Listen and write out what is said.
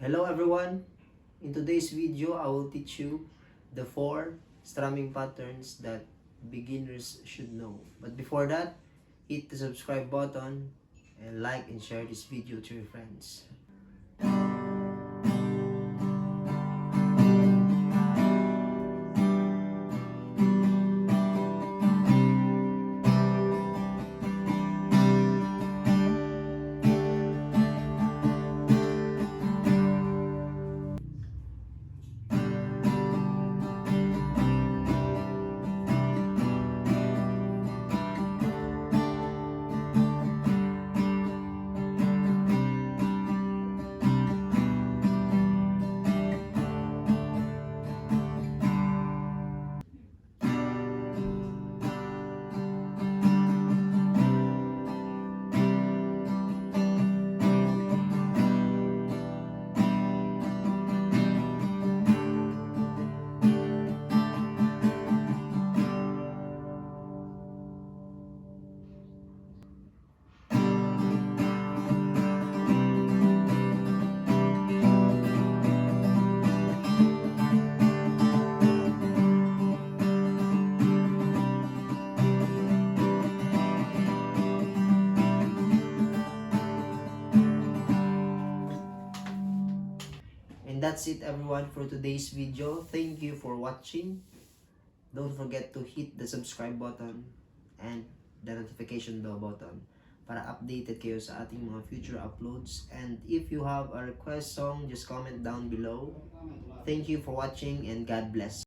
Hello everyone! In today's video, I will teach you the 4 strumming patterns that beginners should know. But before that, hit the subscribe button and like and share this video to your friends. And that's it everyone for today's video. Thank you for watching. Don't forget to hit the subscribe button and the notification bell button para updated kayo sa ating mga future uploads. And if you have a request song, just comment down below. Thank you for watching and God bless.